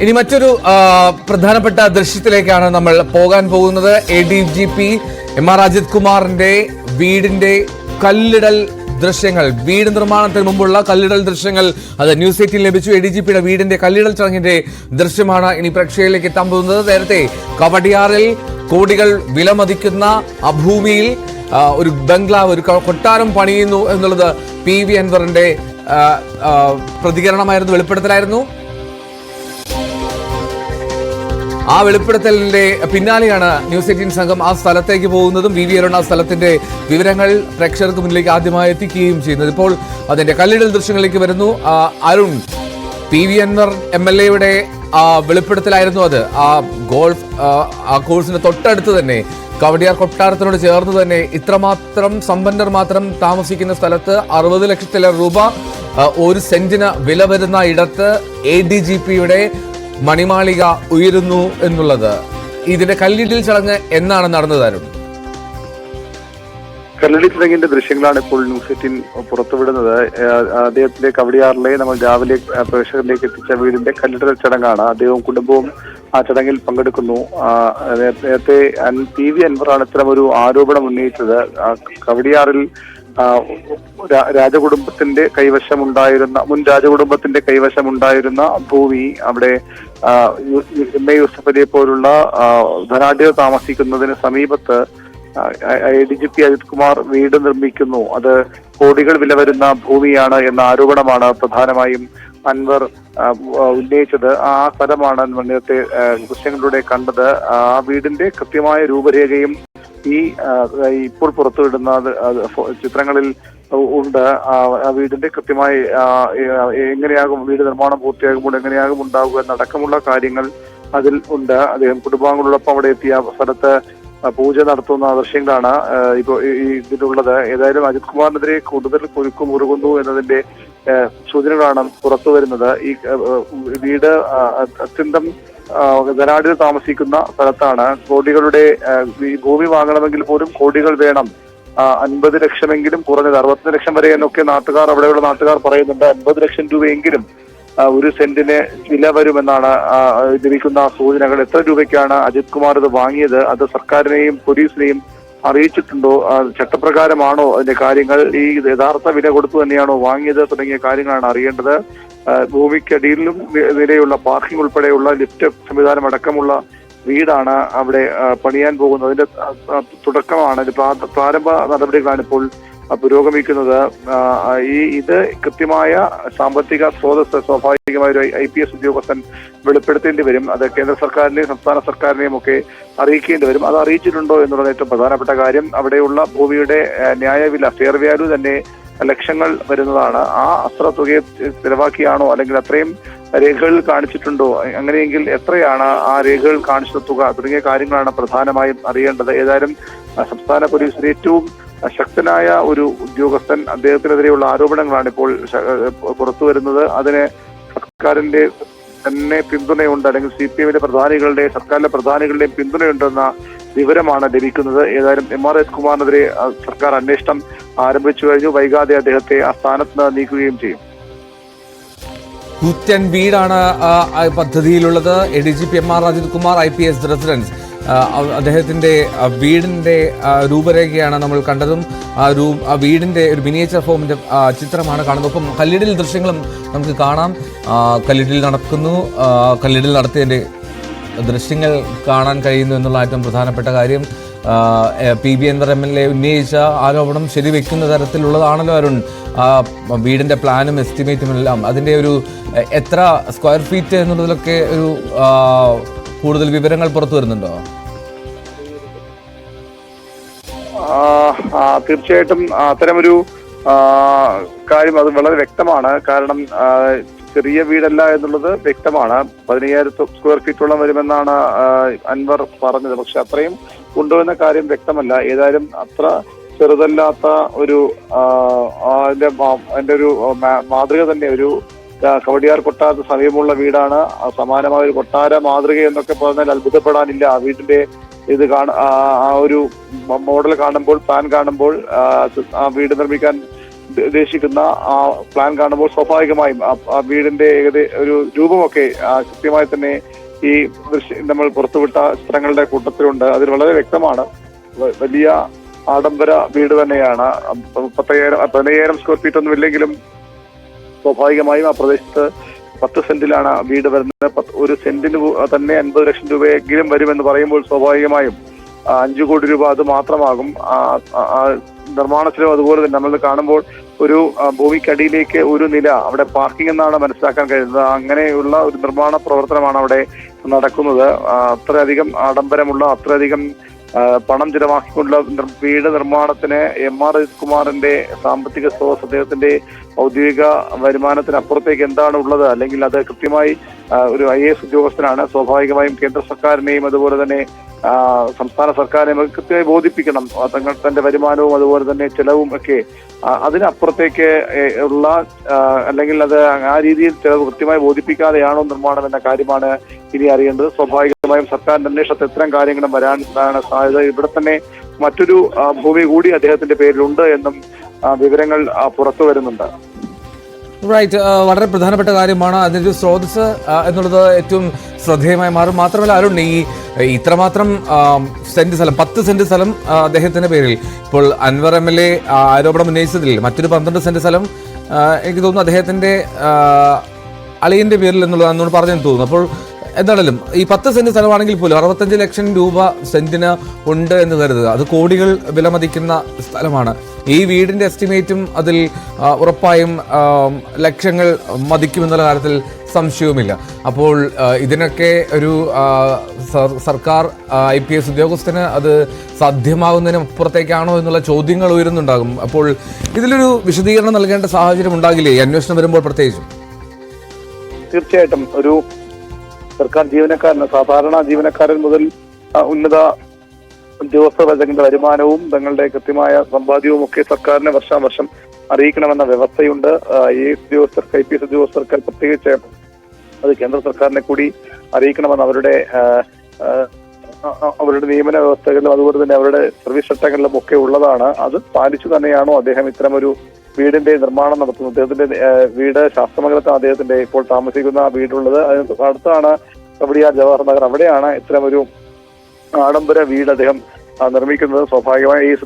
ഇനി മറ്റൊരു പ്രധാനപ്പെട്ട ദൃശ്യത്തിലേക്കാണ് നമ്മൾ പോകാൻ പോകുന്നത്. ADGP MR അജിത് കുമാറിന്റെ വീടിന്റെ കല്ലിടൽ ദൃശ്യങ്ങൾ, വീട് നിർമ്മാണത്തിന് മുമ്പുള്ള കല്ലിടൽ ദൃശ്യങ്ങൾ അത് ന്യൂസ് 18 ലഭിച്ചു. ADGPയുടെ വീടിന്റെ കല്ലിടൽ ചടങ്ങിന്റെ ദൃശ്യമാണ് ഇനി പ്രേക്ഷകരിലേക്ക് എത്താൻ പോകുന്നത്. നേരത്തെ കവടിയാറിൽ കോടികൾ വിലമതിക്കുന്ന ആ ഭൂമിയിൽ ഒരു ബംഗ്ലാവ്, ഒരു കൊട്ടാരം പണിയുന്നു എന്നുള്ളത് PV അൻവറിന്റെ പ്രതികരണമായിരുന്നു, വെളിപ്പെടുത്തലായിരുന്നു. ആ വെളിപ്പെടുത്തലിന്റെ പിന്നാലെയാണ് ന്യൂസ് 18 സംഘം ആ സ്ഥലത്തേക്ക് പോകുന്നതും VV അരുൺ ആ സ്ഥലത്തിന്റെ വിവരങ്ങൾ പ്രേക്ഷകർക്ക് മുന്നിലേക്ക് ആദ്യമായി എത്തിക്കുകയും ചെയ്യുന്നത്. ഇപ്പോൾ അതിന്റെ കല്ലിടൽ ദൃശ്യങ്ങളിലേക്ക് വരുന്നു. അരുൺ, PV അൻവർ MLA-യുടെ വെളിപ്പെടുത്തലായിരുന്നു അത്. ആ ഗോൾഫ് ആ കോഴ്സിന് തൊട്ടടുത്ത് തന്നെ, കവടിയാർ കൊട്ടാരത്തിനോട് ചേർന്ന് തന്നെ, ഇത്രമാത്രം സമ്പന്നർ മാത്രം താമസിക്കുന്ന സ്ഥലത്ത് 60 ലക്ഷത്തിലേറെ രൂപ ഒരു സെന്റിന് വില വരുന്ന ഇടത്ത് ADGPയുടെ മണിമാളിക ഉയരുന്നു എന്നുള്ളത്, ഇതിന്റെ കല്ലിടൽ ചടങ്ങ് എന്നാണ് നടന്നതായിരുന്നു? കല്ലിടൽ ചടങ്ങിന്റെ ദൃശ്യങ്ങളാണ് ഇപ്പോൾ ന്യൂസ് 18 പുറത്തുവിടുന്നത്. അദ്ദേഹത്തിന്റെ കവടിയാറിലെ നമ്മൾ രാവിലെ പ്രേക്ഷകരിലേക്ക് എത്തിച്ച വീടിന്റെ കല്ലിടൽ ചടങ്ങാണ്. അദ്ദേഹവും കുടുംബവും ആ ചടങ്ങിൽ പങ്കെടുക്കുന്നു. നേരത്തെ PV അൻവറാണ് ഇത്തരം ഒരു ആരോപണം ഉന്നയിച്ചത്. കവടിയാറിൽ രാജകുടുംബത്തിന്റെ കൈവശമുണ്ടായിരുന്ന, മുൻ രാജകുടുംബത്തിന്റെ കൈവശമുണ്ടായിരുന്ന ഭൂമി അവിടെ MA യൂസഫ് അലിയെ പോലുള്ള ധനാഢ്യർ താമസിക്കുന്നതിന് സമീപത്ത് ADGP അജിത് കുമാർ വീട് നിർമ്മിക്കുന്നു. അത് കോടികൾ വില വരുന്ന ഭൂമിയാണ് എന്ന ആരോപണമാണ് പ്രധാനമായും അൻവർ ഉന്നയിച്ചത്. ആ സ്ഥലമാണ് നേരത്തെ ദൃശ്യങ്ങളിലൂടെ കണ്ടത്. ആ വീടിന്റെ കൃത്യമായ രൂപരേഖയും ഈ ഇപ്പോൾ പുറത്തുവിടുന്ന ചിത്രങ്ങളിൽ ഉണ്ട്. ആ വീടിന്റെ കൃത്യമായി എങ്ങനെയാകും, വീട് നിർമ്മാണം പൂർത്തിയാകുമ്പോൾ എങ്ങനെയാകും ഉണ്ടാകുക എന്നടക്കമുള്ള കാര്യങ്ങൾ അതിൽ ഉണ്ട്. അദ്ദേഹം കുടുംബാംഗങ്ങളോടൊപ്പം അവിടെ എത്തിയ സ്ഥലത്ത് പൂജ നടത്തുന്ന ദൃശ്യങ്ങളാണ് ഇപ്പോൾ ഇതിലുള്ളത്. ഏതായാലും അജിത് കുമാറിനെതിരെ കൂടുതൽ കുരുക്ക് മുറുകുന്നു എന്നതിന്റെ സൂചനകളാണ് പുറത്തു വരുന്നത്. ഈ വീട് അത്യന്തം ധനാഢ്യർ താമസിക്കുന്ന സ്ഥലത്താണ്. കോടികളുടെ ഭൂമി വാങ്ങണമെങ്കിൽ പോലും കോടികൾ വേണം. 50 ലക്ഷമെങ്കിലും കുറഞ്ഞത്, 60 ലക്ഷം വരെ എന്നൊക്കെ നാട്ടുകാർ, അവിടെയുള്ള നാട്ടുകാർ പറയുന്നുണ്ട്. 50 ലക്ഷം രൂപയെങ്കിലും ഒരു സെന്റിന് വില വരുമെന്നാണ് ലഭിക്കുന്ന സൂചനകൾ. എത്ര രൂപയ്ക്കാണ് അജിത് കുമാർ ഇത് വാങ്ങിയത്, അത് സർക്കാരിനെയും പോലീസിനെയും അറിയിച്ചിട്ടുണ്ടോ, ചട്ടപ്രകാരമാണോ അതിന്റെ കാര്യങ്ങൾ, ഈ യഥാർത്ഥ വില കൊടുത്തു തന്നെയാണോ വാങ്ങിയത് തുടങ്ങിയ കാര്യങ്ങളാണ് അറിയേണ്ടത്. ഭൂമിക്കടിയിലും നിലയുള്ള പാർക്കിംഗ് ഉൾപ്പെടെയുള്ള ലിഫ്റ്റ് സംവിധാനം അടക്കമുള്ള വീടാണ് അവിടെ പണിയാൻ പോകുന്നത്. അതിന്റെ തുടക്കമാണ്, പ്രാരംഭ നടപടികളാണ് ഇപ്പോൾ പുരോഗമിക്കുന്നത്. ഇത് കൃത്യമായ സാമ്പത്തിക സ്രോതസ് സ്വാഭാവികമായ ഒരു IPS ഉദ്യോഗസ്ഥൻ വെളിപ്പെടുത്തേണ്ടി വരും. അത് കേന്ദ്ര സർക്കാരിനെയും സംസ്ഥാന സർക്കാരിനെയും ഒക്കെ അറിയിക്കേണ്ടി വരും. അത് അറിയിച്ചിട്ടുണ്ടോ എന്നുള്ളത് ഏറ്റവും പ്രധാനപ്പെട്ട കാര്യം. അവിടെയുള്ള ഭൂമിയുടെ ന്യായവില, ഫെയർ വാല്യൂ തന്നെ ലക്ഷങ്ങൾ വരുന്നതാണ്. ആ അത്ര തുകയെ ചിലവാക്കിയാണോ, അല്ലെങ്കിൽ അത്രയും രേഖകളിൽ കാണിച്ചിട്ടുണ്ടോ, അങ്ങനെയെങ്കിൽ എത്രയാണ് ആ രേഖകൾ കാണിച്ച തുക തുടങ്ങിയ കാര്യങ്ങളാണ് പ്രധാനമായും അറിയേണ്ടത്. ഏതായാലും സംസ്ഥാന പോലീസിലെ ഏറ്റവും ശക്തനായ ഒരു ഉദ്യോഗസ്ഥൻ, അദ്ദേഹത്തിനെതിരെയുള്ള ആരോപണങ്ങളാണ് ഇപ്പോൾ പുറത്തു വരുന്നത്. അതിന് സർക്കാരിന്റെ തന്നെ പിന്തുണയുണ്ട്, അല്ലെങ്കിൽ CPM-ന്റെ പ്രധാനികളുടെ, സർക്കാരിലെ പ്രധാനികളുടെയും പിന്തുണയുണ്ടെന്ന വിവരമാണ് ലഭിക്കുന്നത്. ഏതായാലും MR അജിത് കുമാറിനെതിരെ സർക്കാർ അന്വേഷണം ആരംഭിച്ചു കഴിഞ്ഞു. വൈകാതെ അദ്ദേഹത്തെ ആ സ്ഥാനത്ത് നിന്ന് നീക്കുകയും ചെയ്യും. കൂറ്റൻ വീടാണ് പദ്ധതിയിലുള്ളത്. ADGP MR Ajith Kumar IPS residence, അദ്ദേഹത്തിന്റെ വീടിന്റെ രൂപരേഖയാണ് നമ്മൾ കണ്ടതും. ആ വീടിന്റെ ഒരു മിനിയേച്ചർ ഫോമിന്റെ ചിത്രമാണ് കാണുന്നത്. ഒപ്പം കല്ലിടൽ ദൃശ്യങ്ങളും നമുക്ക് കാണാം. കല്ലിടൽ നടക്കുന്നു, കല്ലിടൽ നടത്തിയതിന്റെ ദൃശ്യങ്ങൾ കാണാൻ കഴിയുന്നു എന്നുള്ള ഏറ്റവും പ്രധാനപ്പെട്ട കാര്യം. PV അൻവർ MLA ഉന്നയിച്ച ആരോപണം ശരിവെക്കുന്ന തരത്തിലുള്ളതാണല്ലോ അരുൺ. വീടിന്റെ പ്ലാനും എസ്റ്റിമേറ്റും എല്ലാം, അതിന്റെ ഒരു എത്ര സ്ക്വയർ ഫീറ്റ് എന്നുള്ളതിലൊക്കെ ഒരു കൂടുതൽ വിവരങ്ങൾ പുറത്തു വരുന്നുണ്ടോ? തീർച്ചയായിട്ടും അത്തരമൊരു കാര്യം അത് വളരെ വ്യക്തമാണ്. കാരണം ചെറിയ വീടല്ല എന്നുള്ളത് വ്യക്തമാണ്. 15,000 സ്ക്വയർ ഫീറ്റോളം വരുമെന്നാണ് അൻവർ പറഞ്ഞത്. പക്ഷെ അത്രയും ഉണ്ടോ എന്ന കാര്യം വ്യക്തമല്ല. ഏതായാലും അത്ര ചെറുതല്ലാത്ത ഒരു അതിന്റെ ഒരു മാതൃക തന്നെ, ഒരു കവടിയാർ കൊട്ടാരത്തിന് സമീപമുള്ള വീടാണ്. സമാനമായ ഒരു കൊട്ടാര മാതൃക എന്നൊക്കെ പറഞ്ഞാൽ അത്ഭുതപ്പെടാനില്ല. ആ വീടിന്റെ ഇത് ആ ഒരു മോഡൽ കാണുമ്പോൾ, പ്ലാൻ കാണുമ്പോൾ, ആ വീട് നിർമ്മിക്കാൻ ഉദ്ദേശിക്കുന്ന ആ പ്ലാൻ കാണുമ്പോൾ സ്വാഭാവികമായും ആ വീടിന്റെ ഒരു രൂപമൊക്കെ കൃത്യമായി തന്നെ ഈ നമ്മൾ പുറത്തുവിട്ട ചിത്രങ്ങളുടെ കൂട്ടത്തിലുണ്ട്. അതിൽ വളരെ വ്യക്തമാണ്. വലിയ ആഡംബര വീട് തന്നെയാണ്. 15,000 സ്ക്വയർ ഫീറ്റ് ഒന്നും ഇല്ലെങ്കിലും സ്വാഭാവികമായും ആ പ്രദേശത്ത് 10 സെന്റിലാണ് വീട് വരുന്നത്. ഒരു സെന്റിന് തന്നെ 50 ലക്ഷം രൂപയെങ്കിലും വരുമെന്ന് പറയുമ്പോൾ സ്വാഭാവികമായും 5 കോടി രൂപ അത് മാത്രമാകും. നിർമ്മാണത്തിലും അതുപോലെ തന്നെ നമ്മൾ കാണുമ്പോൾ ഒരു ഭൂമിക്കടിയിലേക്ക് ഒരു നില അവിടെ പാർക്കിംഗ് എന്നാണ് മനസ്സിലാക്കാൻ കഴിയുന്നത്. അങ്ങനെയുള്ള ഒരു നിർമ്മാണ പ്രവർത്തനമാണ് അവിടെ നടക്കുന്നത്. അത്രയധികം ആഡംബരമുള്ള അത്രയധികം പണം ചിലവാക്കിക്കൊണ്ടുള്ള വീട് നിർമ്മാണത്തിന് എം.ആർ. അജിത്കുമാറിന്റെ സാമ്പത്തിക സ്രോതസ് അദ്ദേഹത്തിന്റെ ഔദ്യോഗിക വരുമാനത്തിനപ്പുറത്തേക്ക് എന്താണ് ഉള്ളത്, അല്ലെങ്കിൽ അത് കൃത്യമായി ഒരു IAS ഉദ്യോഗസ്ഥനാണ്. സ്വാഭാവികമായും കേന്ദ്ര സർക്കാരിനെയും അതുപോലെ തന്നെ സംസ്ഥാന സർക്കാരിനെയും കൃത്യമായി ബോധിപ്പിക്കണം തന്റെ വരുമാനവും അതുപോലെ തന്നെ ചെലവും ഒക്കെ. അതിനപ്പുറത്തേക്ക് ഉള്ള അല്ലെങ്കിൽ അത് ആ രീതിയിൽ ചെലവ് കൃത്യമായി ബോധിപ്പിക്കാതെയാണോ നിർമ്മാണം എന്ന കാര്യമാണ് ഇനി അറിയേണ്ടത്. സ്വാഭാവികമായും സർക്കാരിന്റെ അന്വേഷണത്തിൽ ഇത്തരം കാര്യങ്ങളും വരാനാണ് സാധ്യത. ഇവിടെ തന്നെ മറ്റൊരു ഭൂമി കൂടി അദ്ദേഹത്തിന്റെ പേരിലുണ്ട് എന്നും വിവരങ്ങൾ പുറത്തു വരുന്നുണ്ട്. റൈറ്റ്, വളരെ പ്രധാനപ്പെട്ട കാര്യമാണ്. അതിൻ്റെ ഒരു സ്രോതസ് എന്നുള്ളത് ഏറ്റവും ശ്രദ്ധേയമായി മാറും. മാത്രമല്ല അരുൺ, ഈ ഇത്രമാത്രം സെന്റ് സ്ഥലം 10 സെന്റ് സ്ഥലം അദ്ദേഹത്തിന്റെ പേരിൽ ഇപ്പോൾ അൻവർ MLA ആരോപണം ഉന്നയിച്ചതിൽ മറ്റൊരു 12 സെന്റ് സ്ഥലം എനിക്ക് തോന്നുന്നു അദ്ദേഹത്തിന്റെ അളിയന്റെ പേരിൽ എന്നുള്ളതാണെന്ന് പറഞ്ഞെന്ന് തോന്നുന്നു. അപ്പോൾ എന്തായാലും ഈ 10 സെന്റ് സ്ഥലമാണെങ്കിൽ പോലും 65 ലക്ഷം രൂപ സെന്റിന് ഉണ്ട് എന്ന് കരുതുക. അത് കോടികൾ വിലമതിക്കുന്ന സ്ഥലമാണ്. ഈ വീടിന്റെ എസ്റ്റിമേറ്റും അതിൽ ഉറപ്പായും ലക്ഷങ്ങൾ മതിക്കുമെന്നുള്ള കാര്യത്തിൽ സംശയവുമില്ല. അപ്പോൾ ഇതിനൊക്കെ ഒരു സർക്കാർ IPS ഉദ്യോഗസ്ഥന് അത് സാധ്യമാകുന്നതിന് അപ്പുറത്തേക്കാണോ എന്നുള്ള ചോദ്യങ്ങൾ ഉയരുന്നുണ്ടാകും. അപ്പോൾ ഇതിലൊരു വിശദീകരണം നൽകേണ്ട സാഹചര്യം ഉണ്ടാകില്ലേ ഈ അന്വേഷണം വരുമ്പോൾ പ്രത്യേകിച്ചും? തീർച്ചയായിട്ടും ഒരു സർക്കാർ ജീവനക്കാരന്, സാധാരണ ജീവനക്കാരൻ മുതൽ ഉന്നത ഉദ്യോഗസ്ഥർ തങ്ങളുടെ വരുമാനവും തങ്ങളുടെ കൃത്യമായ സമ്പാദ്യവും ഒക്കെ സർക്കാരിനെ വർഷാവർഷം അറിയിക്കണമെന്ന വ്യവസ്ഥയുണ്ട്. IAS ഉദ്യോഗസ്ഥർക്ക് IPS ഉദ്യോഗസ്ഥർക്ക് പ്രത്യേകിച്ച് അത് കേന്ദ്ര സർക്കാരിനെ കൂടി അറിയിക്കണമെന്ന് അവരുടെ നിയമന വ്യവസ്ഥകളിലും അതുപോലെ തന്നെ അവരുടെ സർവീസ് ചട്ടങ്ങളിലും ഒക്കെ ഉള്ളതാണ്. അത് പാലിച്ചു തന്നെയാണോ അദ്ദേഹം ഇത്തരമൊരു വീടിന്റെ നിർമ്മാണം നടത്തുന്നത്? അദ്ദേഹത്തിന്റെ വീട് ശാസ്ത്രമംഗലത്താണ് അദ്ദേഹത്തിന്റെ ഇപ്പോൾ താമസിക്കുന്ന വീടുള്ളത്. അതിന് അടുത്താണ് കവടിയാർ ജവഹർ നഗർ. അവിടെയാണ് ഇത്തരമൊരു ആഡംബര വീട് അദ്ദേഹം നിർമ്മിക്കുന്നത്. സ്വാഭാവികമായി IPS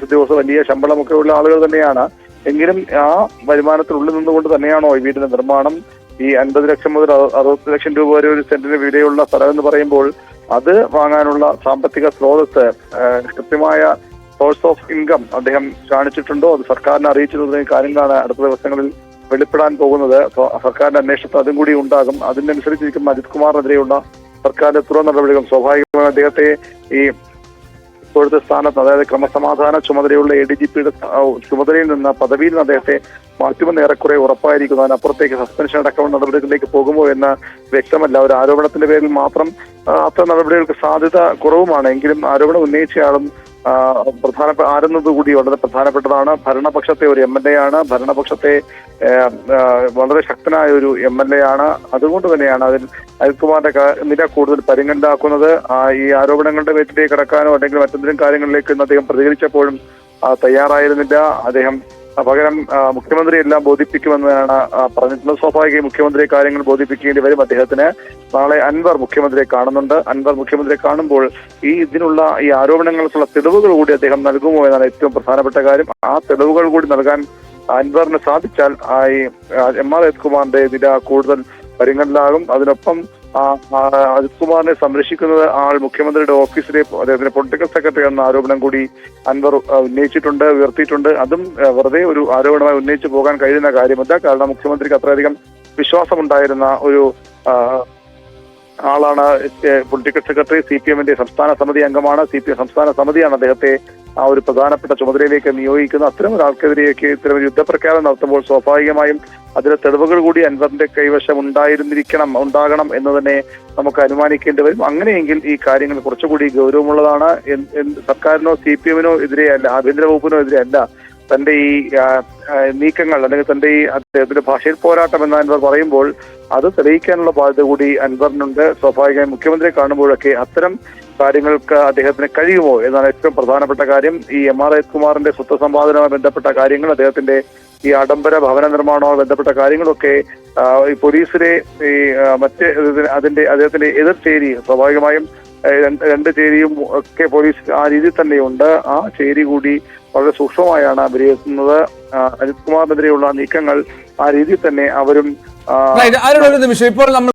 ഉദ്യോഗസ്ഥർ വലിയ ശമ്പളമൊക്കെ ഉള്ള ആളുകൾ തന്നെയാണ്. എങ്കിലും ആ വരുമാനത്തിനുള്ളിൽ നിന്നുകൊണ്ട് തന്നെയാണോ ഈ വീടിന്റെ നിർമ്മാണം? ഈ 50 ലക്ഷം മുതൽ 60 ലക്ഷം രൂപ വരെ ഒരു സെന്റിന് വിലയുള്ള സ്ഥലം എന്ന് പറയുമ്പോൾ അത് വാങ്ങാനുള്ള സാമ്പത്തിക സ്രോതസ്, കൃത്യമായ സോഴ്സ് ഓഫ് ഇൻകം അദ്ദേഹം കാണിച്ചിട്ടുണ്ടോ? അത് സർക്കാരിനെ അറിയിച്ചിട്ടുള്ള കാര്യങ്ങളാണ് അടുത്ത ദിവസങ്ങളിൽ വെളിപ്പെടാൻ പോകുന്നത്. സർക്കാരിന്റെ അന്വേഷണത്തിൽ അതും കൂടി ഉണ്ടാകും. അതിനനുസരിച്ചിരിക്കും അജിത് കുമാറിനെതിരെയുള്ള സർക്കാരിന്റെ തുടർ നടപടികൾ. സ്വാഭാവികമായും അദ്ദേഹത്തെ ഈ ഇപ്പോഴത്തെ സ്ഥാനത്ത്, അതായത് ക്രമസമാധാന ചുമതലയുള്ള ADGPയുടെ ചുമതലയിൽ നിന്ന് പദവിയിൽ നിന്ന് അദ്ദേഹത്തെ മാറ്റുമെന്ന് ഏറെക്കുറെ ഉറപ്പായിരിക്കുന്നു. അതിനപ്പുറത്തേക്ക് സസ്പെൻഷൻ അടക്കമുള്ള നടപടികളിലേക്ക് പോകുമോ എന്ന് വ്യക്തമല്ല. ഒരു ആരോപണത്തിന്റെ പേരിൽ മാത്രം അത്തരം നടപടികൾക്ക് സാധ്യത കുറവുമാണ്. എങ്കിലും ആരോപണം ഉന്നയിച്ചയാളും ആരെന്നതുകൂടി വളരെ പ്രധാനപ്പെട്ടതാണ്. ഭരണപക്ഷത്തെ ഒരു MLA ആണ്. ഭരണപക്ഷത്തെ വളരെ ശക്തനായ ഒരു MLA ആണ്. അതുകൊണ്ട് തന്നെയാണ് അതിൽ അജിത്കുമാറിന്റെ നില കൂടുതൽ പരിഗണനാക്കുന്നത്. ഈ ആരോപണങ്ങളുടെ പേരിലേക്ക് കടക്കാനോ അല്ലെങ്കിൽ മറ്റെന്തെങ്കിലും കാര്യങ്ങളിലേക്ക് അദ്ദേഹം പ്രതികരിച്ചപ്പോഴും തയ്യാറായിരുന്നില്ല. അദ്ദേഹം പകരം മുഖ്യമന്ത്രി എല്ലാം ബോധിപ്പിക്കുമെന്നാണ് പറഞ്ഞിട്ടുള്ളത്. സ്വാഭാവികമായി മുഖ്യമന്ത്രിയെ കാര്യങ്ങൾ ബോധിപ്പിക്കേണ്ടി വരും അദ്ദേഹത്തിന്. നാളെ അൻവർ മുഖ്യമന്ത്രിയെ കാണുന്നുണ്ട്. അൻവർ മുഖ്യമന്ത്രിയെ കാണുമ്പോൾ ഇതിനുള്ള ഈ ആരോപണങ്ങൾക്കുള്ള തെളിവുകൾ കൂടി അദ്ദേഹം നൽകുമോ എന്നാണ് ഏറ്റവും പ്രധാനപ്പെട്ട കാര്യം. ആ തെളിവുകൾ കൂടി നൽകാൻ അൻവറിന് സാധിച്ചാൽ ഈ എം.ആർ. അജിത്കുമാറിന്റെ നില കൂടുതൽ പരിഗണനയിലാകും. അതിനൊപ്പം അജിത് കുമാറിനെ സംരക്ഷിക്കുന്നത് മുഖ്യമന്ത്രിയുടെ ഓഫീസിലെ അദ്ദേഹത്തിന്റെ പൊളിറ്റിക്കൽ സെക്രട്ടറി എന്ന ആരോപണം കൂടി അൻവർ ഉയർത്തിയിട്ടുണ്ട്. അതും വെറുതെ ഒരു ആരോപണമായി ഉന്നയിച്ചു പോകാൻ കഴിയുന്ന കാര്യമല്ല. കാരണം മുഖ്യമന്ത്രിക്ക് അത്രയധികം വിശ്വാസമുണ്ടായിരുന്ന ഒരു ആളാണ് പൊളിറ്റിക്കൽ സെക്രട്ടറി. CPM-ന്റെ സംസ്ഥാന സമിതി അംഗമാണ്. CPM സംസ്ഥാന സമിതിയാണ് അദ്ദേഹത്തെ ആ ഒരു പ്രധാനപ്പെട്ട ചുമതലയിലേക്ക് നിയോഗിക്കുന്നത്. അത്തരം ഒരാൾക്കെതിരെയൊക്കെ ഇത്തരം യുദ്ധപ്രഖ്യാപനം നടത്തുമ്പോൾ സ്വാഭാവികമായും അതിലെ തെളിവുകൾ കൂടി അൻവറിന്റെ കൈവശം ഉണ്ടാകണം എന്ന് തന്നെ നമുക്ക് അനുമാനിക്കേണ്ടി വരും. അങ്ങനെയെങ്കിൽ ഈ കാര്യങ്ങൾ കുറച്ചുകൂടി ഗൗരവമുള്ളതാണ്. സർക്കാരിനോ CPM-നോ എതിരെയല്ല, ആഭ്യന്തര വകുപ്പിനോ എതിരെയല്ല, തന്റെ ഈ നീക്കങ്ങൾ അല്ലെങ്കിൽ തന്റെ ഈ അദ്ദേഹത്തിന്റെ ഭാഷയിൽ പോരാട്ടം എന്ന് അൻവർ പറയുമ്പോൾ അത് തെളിയിക്കാനുള്ള ബാധ്യത കൂടി അൻവറിനുണ്ട്. സ്വാഭാവികമായും മുഖ്യമന്ത്രിയെ കാണുമ്പോഴൊക്കെ അത്തരം കാര്യങ്ങൾക്ക് അദ്ദേഹത്തിന് കഴിയുമോ എന്നാണ് ഏറ്റവും പ്രധാനപ്പെട്ട കാര്യം. ഈ MR അജിത്കുമാറിന്റെ സ്വത്ത് സമ്പാദനവുമായി ബന്ധപ്പെട്ട കാര്യങ്ങൾ, അദ്ദേഹത്തിന്റെ ഈ ആഡംബര ഭവന നിർമ്മാണവുമായി ബന്ധപ്പെട്ട കാര്യങ്ങളൊക്കെ ഈ പോലീസിലെ ഈ അദ്ദേഹത്തിന്റെ എതിർ ചേരി, സ്വാഭാവികമായും രണ്ട് ചേരിയും ഒക്കെ പോലീസ് ആ രീതിയിൽ തന്നെയുണ്ട്. ആ ചേരി കൂടി വളരെ സൂക്ഷ്മമായാണ് വിലയിരുത്തുന്നത്. അജിത് കുമാറിനെതിരെയുള്ള നീക്കങ്ങൾ ആ രീതിയിൽ തന്നെ അവരും ഒരു നിമിഷം ഇപ്പോൾ നമ്മൾ